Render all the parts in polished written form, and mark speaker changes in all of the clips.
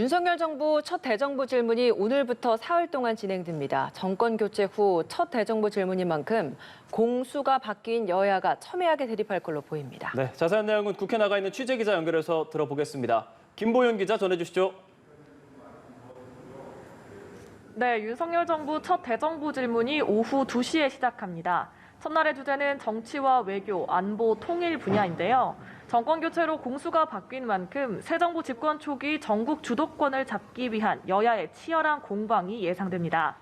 Speaker 1: 윤석열 정부 첫 대정부 질문이 오늘부터 사흘 동안 진행됩니다. 정권 교체 후 첫 대정부 질문인 만큼 공수가 바뀐 여야가 첨예하게 대립할 걸로 보입니다.
Speaker 2: 네, 자세한 내용은 국회 나가 있는 취재기자 연결해서 들어보겠습니다. 김보윤 기자 전해주시죠.
Speaker 3: 네, 윤석열 정부 첫 대정부 질문이 오후 2시에 시작합니다. 첫날의 주제는 정치와 외교, 안보, 통일 분야인데요. 정권 교체로 공수가 바뀐 만큼 새 정부 집권 초기 전국 주도권을 잡기 위한 여야의 치열한 공방이 예상됩니다.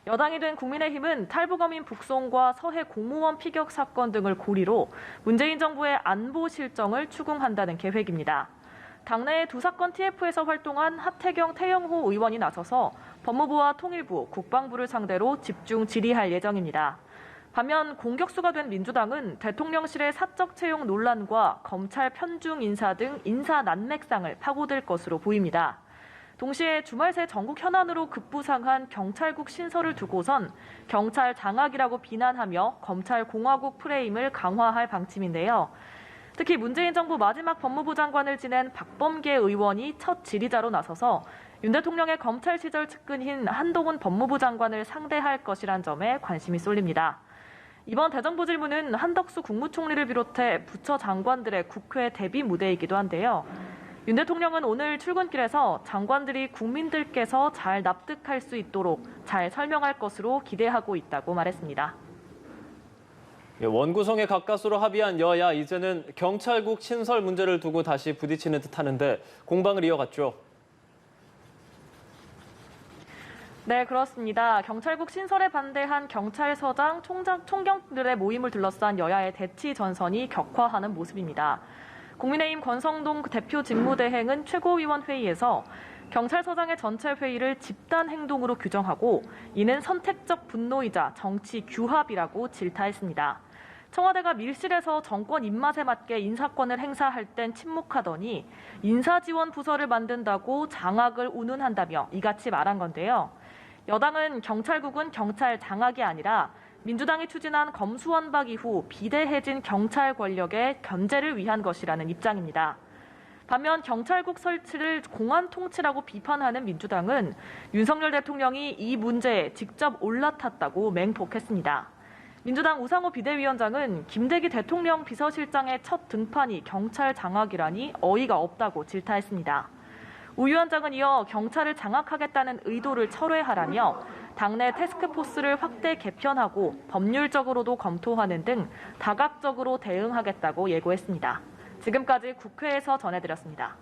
Speaker 3: 여당이 된 국민의힘은 탈북어민 북송과 서해 공무원 피격 사건 등을 고리로 문재인 정부의 안보 실정을 추궁한다는 계획입니다. 당내의 두 사건 TF에서 활동한 하태경, 태영호 의원이 나서서 법무부와 통일부, 국방부를 상대로 집중 질의할 예정입니다. 반면 공격수가 된 민주당은 대통령실의 사적 채용 논란과 검찰 편중 인사 등 인사 난맥상을 파고들 것으로 보입니다. 동시에 주말 새 전국 현안으로 급부상한 경찰국 신설을 두고선 경찰 장악이라고 비난하며 검찰 공화국 프레임을 강화할 방침인데요. 특히 문재인 정부 마지막 법무부 장관을 지낸 박범계 의원이 첫 질의자로 나서서 윤 대통령의 검찰 시절 측근인 한동훈 법무부 장관을 상대할 것이란 점에 관심이 쏠립니다. 이번 대정부 질문은 한덕수 국무총리를 비롯해 부처 장관들의 국회 대비 무대이기도 한데요. 윤 대통령은 오늘 출근길에서 장관들이 국민들께서 잘 납득할 수 있도록 잘 설명할 것으로 기대하고 있다고 말했습니다.
Speaker 2: 원구성에 가까스로 합의한 여야, 이제는 경찰국 신설 문제를 두고 다시 부딪히는 듯하는데 공방을 이어갔죠.
Speaker 3: 네, 그렇습니다. 경찰국 신설에 반대한 경찰서장, 총경들의 모임을 둘러싼 여야의 대치 전선이 격화하는 모습입니다. 국민의힘 권성동 대표 직무대행은 최고위원회의에서 경찰서장의 전체 회의를 집단 행동으로 규정하고 이는 선택적 분노이자 정치 규합이라고 질타했습니다. 청와대가 밀실에서 정권 입맛에 맞게 인사권을 행사할 땐 침묵하더니 인사지원 부서를 만든다고 장악을 운운한다며 이같이 말한 건데요. 여당은 경찰국은 경찰 장악이 아니라 민주당이 추진한 검수완박 이후 비대해진 경찰 권력의 견제를 위한 것이라는 입장입니다. 반면 경찰국 설치를 공안 통치라고 비판하는 민주당은 윤석열 대통령이 이 문제에 직접 올라탔다고 맹폭했습니다. 민주당 우상호 비대위원장은 김대기 대통령 비서실장의 첫 등판이 경찰 장악이라니 어이가 없다고 질타했습니다. 우 위원장은 이어 경찰을 장악하겠다는 의도를 철회하라며 당내 태스크포스를 확대 개편하고 법률적으로도 검토하는 등 다각적으로 대응하겠다고 예고했습니다. 지금까지 국회에서 전해드렸습니다.